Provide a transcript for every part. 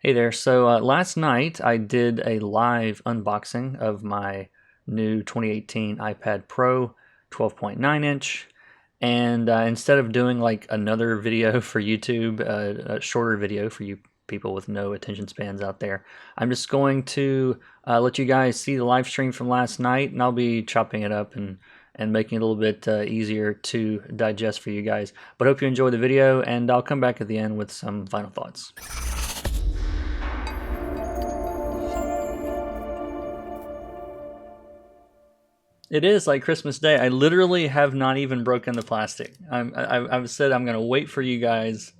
Hey there. So last night I did a live unboxing of my new 2018 iPad Pro 12.9 inch. And instead of doing like another video for YouTube, a shorter video for you people with no attention spans out there, I'm just going to let you guys see the live stream from last night, and I'll be chopping it up and making it a little bit easier to digest for you guys. But I hope you enjoy the video, and I'll come back at the end with some final thoughts. It is like Christmas Day. I literally have not even broken the plastic. I've said I'm going to wait for you guys.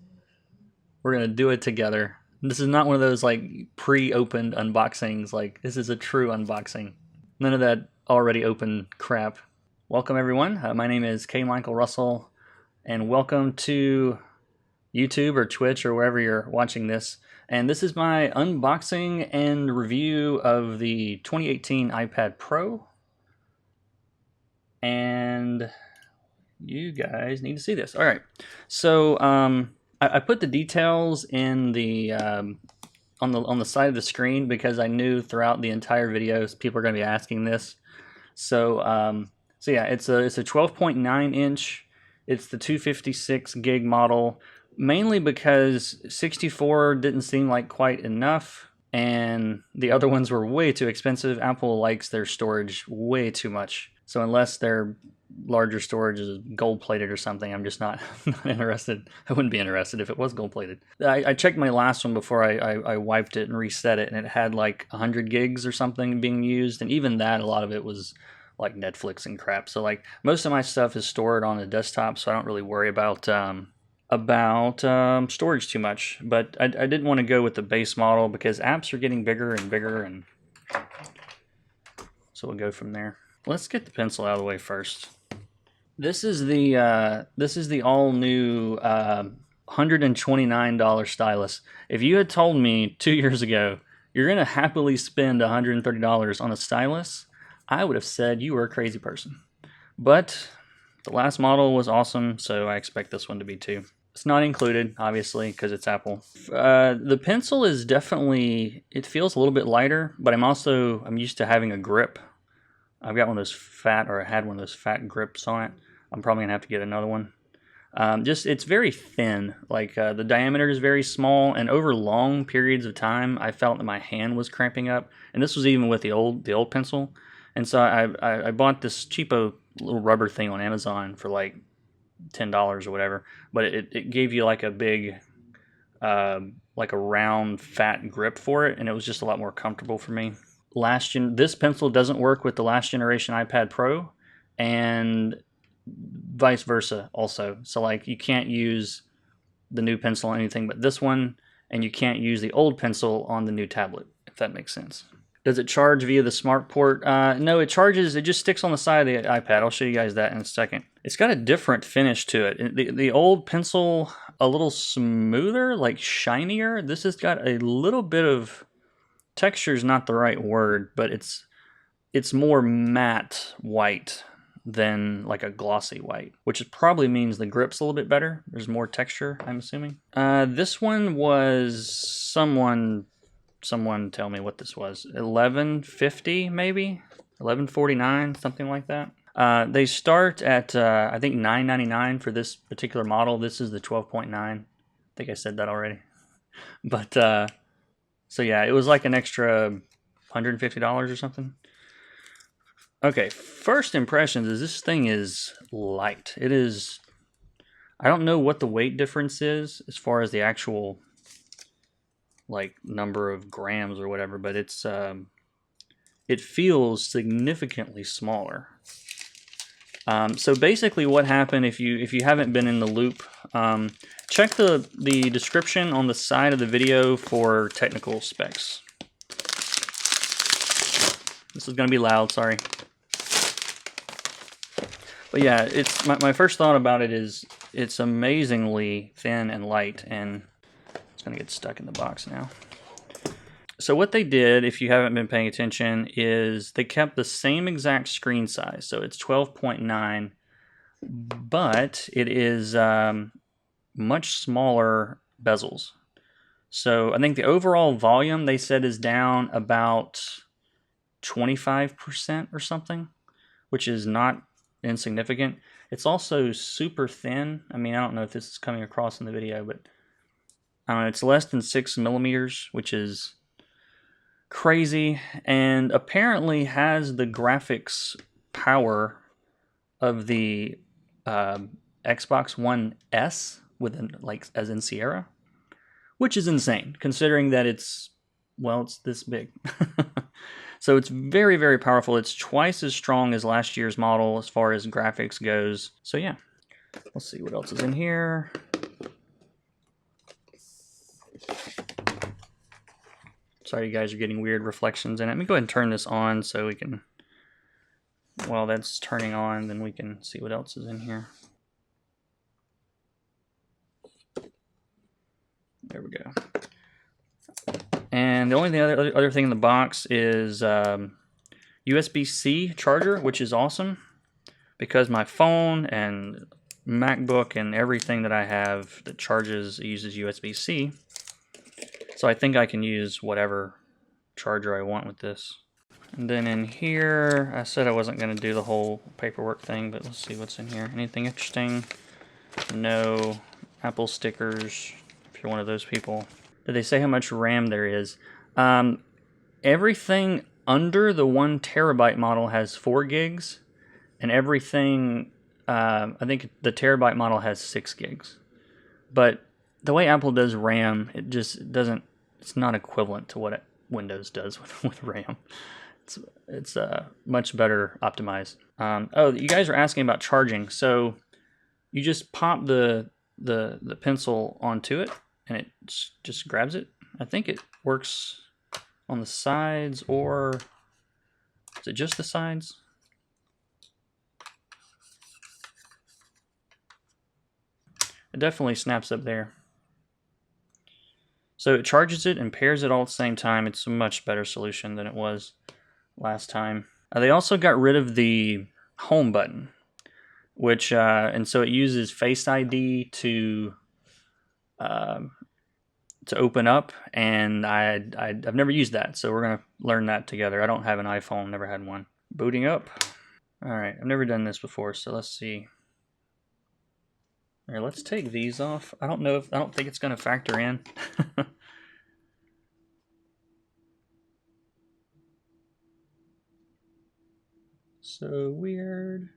We're going to do it together. This is not one of those like pre-opened unboxings. Like, this is a true unboxing. None of that already open crap. Welcome, everyone. My name is K. Michael Russell, and welcome to YouTube or Twitch or wherever you're watching this. And this is my unboxing and review of the 2018 iPad Pro. And you guys need to see this. All right, so I put the details in the on the side of the screen because I knew throughout the entire videos people are going to be asking this. So yeah, it's a 12.9 inch. It's the 256 gig model, mainly because 64 didn't seem like quite enough, and the other ones were way too expensive. Apple likes their storage way too much. So unless their larger storage is gold-plated or something, I'm just not interested. I wouldn't be interested if it was gold-plated. I checked my last one before I wiped it and reset it, and it had like 100 gigs or something being used, and even that, a lot of it was like Netflix and crap. So like most of my stuff is stored on a desktop, so I don't really worry about storage too much. But I didn't want to go with the base model because apps are getting bigger and bigger, and so we'll go from there. Let's get the pencil out of the way first. This is the all new $129 stylus. If you had told me 2 years ago you're gonna happily spend $130 on a stylus, I would have said you were a crazy person. But the last model was awesome, so I expect this one to be too. It's not included, obviously, because it's Apple. The pencil is definitely, it feels a little bit lighter, but I'm used to having a grip. I've got one of those fat, or I had one of those fat grips on it. I'm probably gonna have to get another one. It's very thin. Like the diameter is very small, and over long periods of time, I felt that my hand was cramping up. And this was even with the old pencil. And so I bought this cheapo little rubber thing on Amazon for like $10 or whatever. But it gave you like a big, like a round fat grip for it, and it was just a lot more comfortable for me. This pencil doesn't work with the last generation iPad Pro, and vice versa also. So like you can't use the new pencil on anything but this one, and you can't use the old pencil on the new tablet, if that makes sense. Does it charge via the smart port? No, it charges, it just sticks on the side of the iPad. I'll show you guys that in a second. It's got a different finish to it. The old pencil, a little smoother, like shinier. This has got a little bit of, texture is not the right word, but it's more matte white than like a glossy white, which probably means the grip's a little bit better. There's more texture, I'm assuming. This one was, someone tell me what this was. $11.50 maybe, $11.49, something like that. They start at I think $9.99 for this particular model. This is the 12.9. I think I said that already, but so yeah, it was like an extra $150 or something. Okay, first impressions is this thing is light. It is, I don't know what the weight difference is as far as the actual like number of grams or whatever, but it's it feels significantly smaller. So basically what happened, if you haven't been in the loop, check the description on the side of the video for technical specs. This is going to be loud, sorry. But yeah, it's my first thought about it is it's amazingly thin and light, and it's going to get stuck in the box now. So what they did, if you haven't been paying attention, is they kept the same exact screen size. So it's 12.9, but it is much smaller bezels. So I think the overall volume they said is down about 25% or something, which is not insignificant. It's also super thin. I mean, I don't know if this is coming across in the video, but I don't know, it's less than 6 millimeters, which is crazy, and apparently has the graphics power of the Xbox One S like as in Sierra, which is insane considering that it's this big. So it's very, very powerful. It's twice as strong as last year's model as far as graphics goes. So yeah, let's see what else is in here. Sorry, you guys are getting weird reflections in it. Let me go ahead and turn this on so we can, while that's turning on, then we can see what else is in here. There we go. And the only other thing in the box is USB-C charger, which is awesome because my phone and MacBook and everything that I have that uses USB-C. So I think I can use whatever charger I want with this. And then in here, I said I wasn't going to do the whole paperwork thing, but let's see what's in here. Anything interesting? No. Apple stickers, if you're one of those people. Did they say how much RAM there is? Everything under the 1 terabyte model has 4 gigs, and everything, I think the terabyte model has 6 gigs. But the way Apple does RAM, it just doesn't, it's not equivalent to what Windows does with RAM. It's much better optimized. Oh, you guys are asking about charging. So you just pop the pencil onto it, and it just grabs it. I think it works on the sides, or is it just the sides? It definitely snaps up there. So it charges it and pairs it all at the same time. It's a much better solution than it was last time. They also got rid of the home button, which and so it uses Face ID to open up, and I've never used that, so we're gonna learn that together. I don't have an iPhone, never had one. Booting up. All right, I've never done this before, so let's see. All right, let's take these off. I don't think it's gonna factor in. So weird.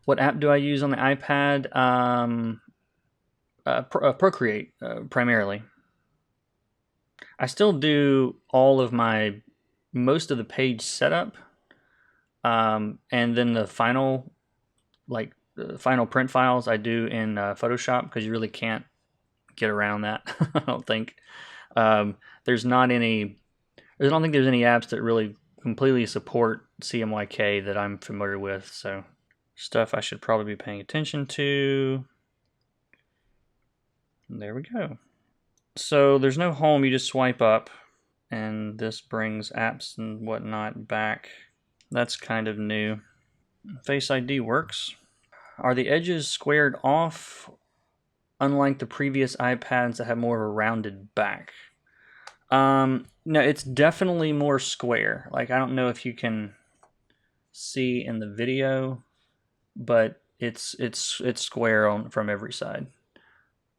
What app do I use on the iPad? Procreate, primarily. I still do most of the page setup, and then the final print files I do in Photoshop, because you really can't get around that. I don't think. There's not any. I don't think there's any apps that really completely support CMYK that I'm familiar with. So stuff I should probably be paying attention to. And there we go. So there's no home. You just swipe up, and this brings apps and whatnot back. That's kind of new. Face ID works. Are the edges squared off, unlike the previous iPads that have more of a rounded back? No, it's definitely more square. Like, I don't know if you can see in the video, but it's square from every side.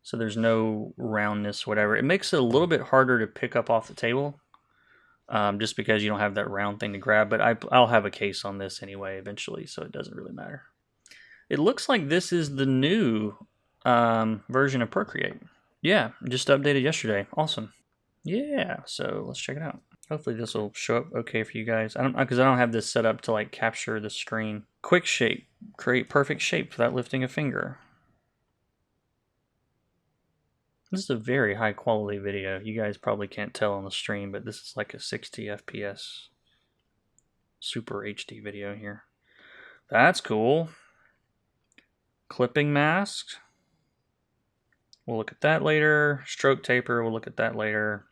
So there's no roundness, whatever. It makes it a little bit harder to pick up off the table, just because you don't have that round thing to grab. But I'll have a case on this anyway eventually, so it doesn't really matter. It looks like this is the new version of Procreate. Yeah, just updated yesterday. Awesome. Yeah, so let's check it out. Hopefully this will show up okay for you guys. Because I don't have this set up to like capture the screen. Quick shape. Create perfect shape without lifting a finger. This is a very high quality video. You guys probably can't tell on the stream, but this is like a 60 FPS Super HD video here. That's cool. Clipping mask. We'll look at that later. Stroke taper, we'll look at that later.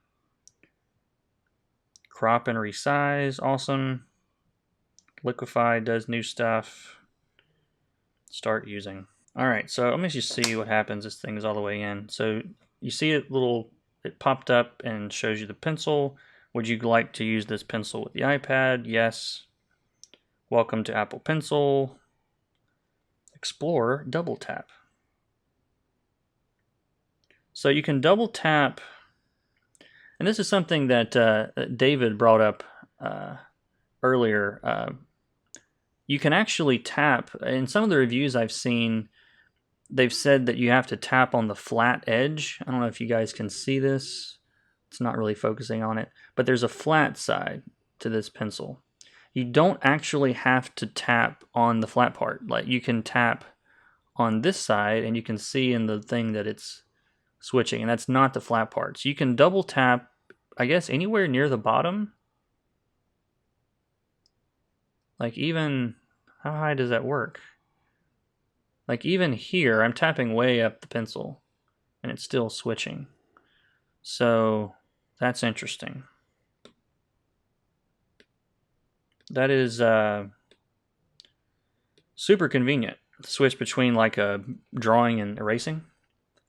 Crop and resize, awesome. Liquify does new stuff. Start using. All right, so let me just see what happens. This thing is all the way in. So you see it popped up and shows you the pencil. Would you like to use this pencil with the iPad? Yes. Welcome to Apple Pencil. Explore, double tap. So you can double tap, and this is something that David brought up earlier. You can actually tap. In some of the reviews I've seen, they've said that you have to tap on the flat edge. I don't know if you guys can see this. It's not really focusing on it, but there's a flat side to this pencil. You don't actually have to tap on the flat part. Like, you can tap on this side and you can see in the thing that it's switching, and that's not the flat part. So you can double tap, I guess, anywhere near the bottom. Like, even, how high does that work? Like, even here, I'm tapping way up the pencil and it's still switching. So that's interesting. That is super convenient. Switch between like a drawing and erasing.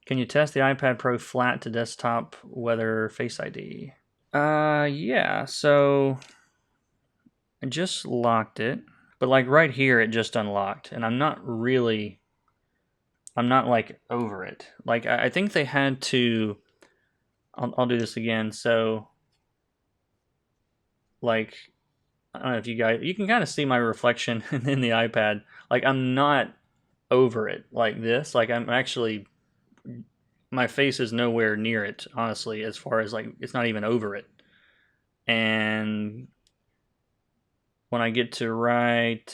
Can you test the iPad Pro flat to desktop whether Face ID? Yeah, so I just locked it, but like right here it just unlocked, and I'm not like over it. Like, I think they had to, I'll do this again. So like, I don't know if you can kind of see my reflection in the iPad. Like, I'm not over it like this. Like, I'm actually, my face is nowhere near it, honestly, as far as like, it's not even over it. And when I get to right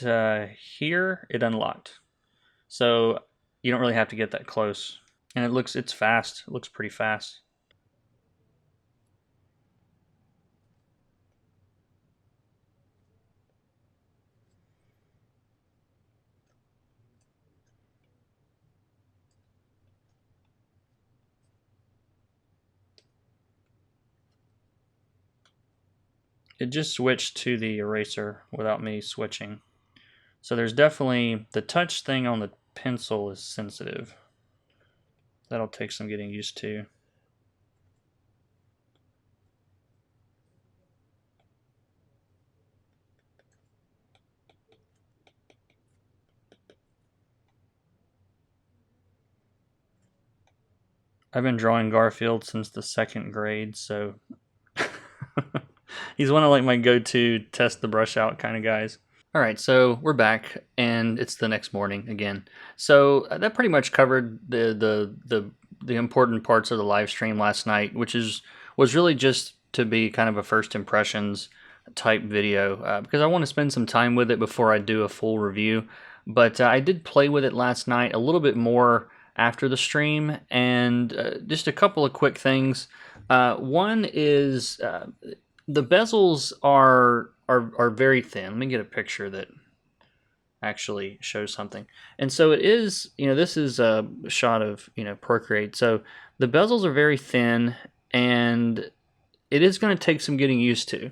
here, it unlocked. So you don't really have to get that close. And it's fast. It looks pretty fast. It just switched to the eraser without me switching. So there's definitely, the touch thing on the pencil is sensitive. That'll take some getting used to. I've been drawing Garfield since the 2nd grade, so he's one of like my go-to test the brush out kind of guys. All right, so we're back, and it's the next morning again. So that pretty much covered the important parts of the live stream last night, which was really just to be kind of a first impressions type video, because I want to spend some time with it before I do a full review. But I did play with it last night a little bit more after the stream, and just a couple of quick things. One is the bezels are very thin. Let me get a picture that actually shows something. And so it is, this is a shot of, Procreate. So the bezels are very thin, and it is going to take some getting used to.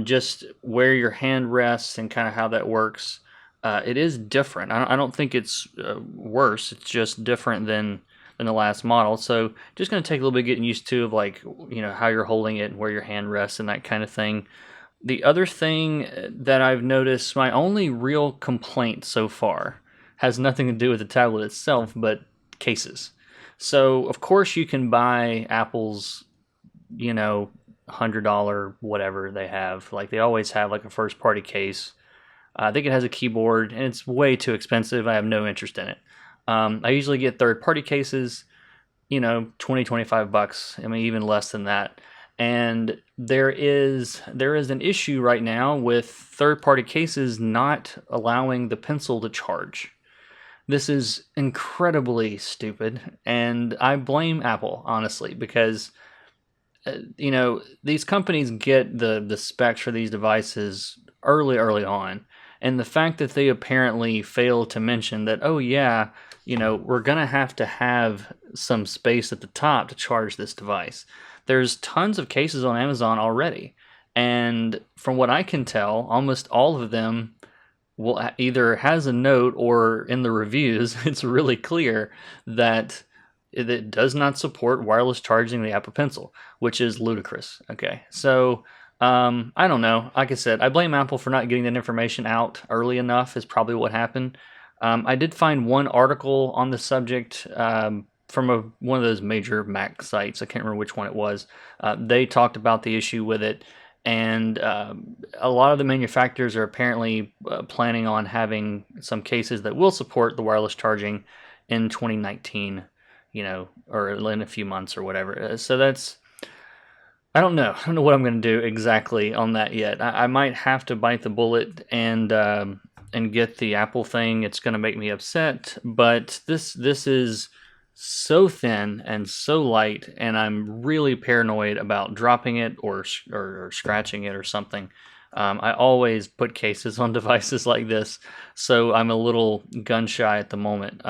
Just where your hand rests and kind of how that works. It is different. I don't think it's worse. It's just different than the last model. So just going to take a little bit getting used to, of like, how you're holding it and where your hand rests and that kind of thing. The other thing that I've noticed, my only real complaint so far, has nothing to do with the tablet itself, but cases. So of course you can buy Apple's, $100 whatever they have. Like, they always have like a first party case. I think it has a keyboard, and it's way too expensive. I have no interest in it. I usually get third party cases, $20, $25. I mean, even less than that. And there is an issue right now with third party cases not allowing the pencil to charge. This is incredibly stupid, and I blame Apple, honestly, because these companies get the specs for these devices early on, and the fact that they apparently fail to mention that, oh yeah, we're going to have some space at the top to charge this device. There's tons of cases on Amazon already. And from what I can tell, almost all of them will either has a note, or in the reviews, it's really clear that it does not support wireless charging the Apple Pencil, which is ludicrous. Okay, so I don't know. Like I said, I blame Apple for not getting that information out early enough, is probably what happened. I did find one article on the subject from one of those major Mac sites. I can't remember which one it was. They talked about the issue with it, and a lot of the manufacturers are apparently planning on having some cases that will support the wireless charging in 2019, or in a few months or whatever. So that's, I don't know. I don't know what I'm going to do exactly on that yet. I might have to bite the bullet and get the Apple thing. It's going to make me upset, but this is so thin and so light, and I'm really paranoid about dropping it or scratching it or something. I always put cases on devices like this, so I'm a little gun shy at the moment.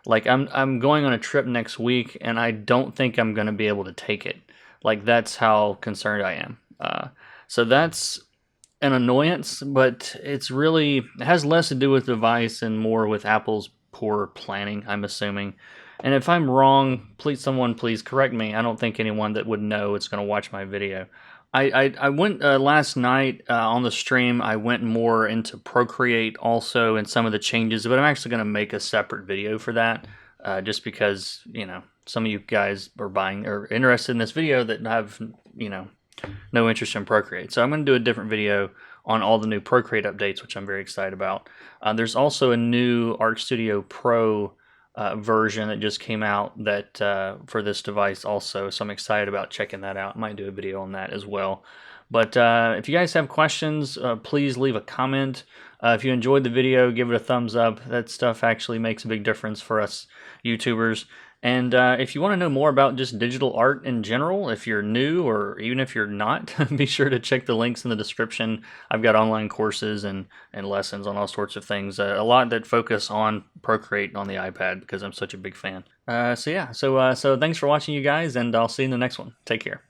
Like I'm going on a trip next week, and I don't think I'm going to be able to take it. Like, that's how concerned I am. So that's an annoyance, but it has less to do with the device and more with Apple's poor planning, I'm assuming. And if I'm wrong, someone please correct me. I don't think anyone that would know is going to watch my video. I went last night on the stream. I went more into Procreate also and some of the changes, but I'm actually going to make a separate video for that, just because some of you guys are interested in this video that have no interest in Procreate. So I'm going to do a different video on all the new Procreate updates, which I'm very excited about. There's also a new Art Studio Pro version that just came out that for this device also, so I'm excited about checking that out. I might do a video on that as well. But if you guys have questions, please leave a comment. If you enjoyed the video, give it a thumbs up. That stuff actually makes a big difference for us YouTubers. And if you want to know more about just digital art in general, if you're new or even if you're not, be sure to check the links in the description. I've got online courses and lessons on all sorts of things. A lot that focus on Procreate on the iPad because I'm such a big fan. So thanks for watching, you guys, and I'll see you in the next one. Take care.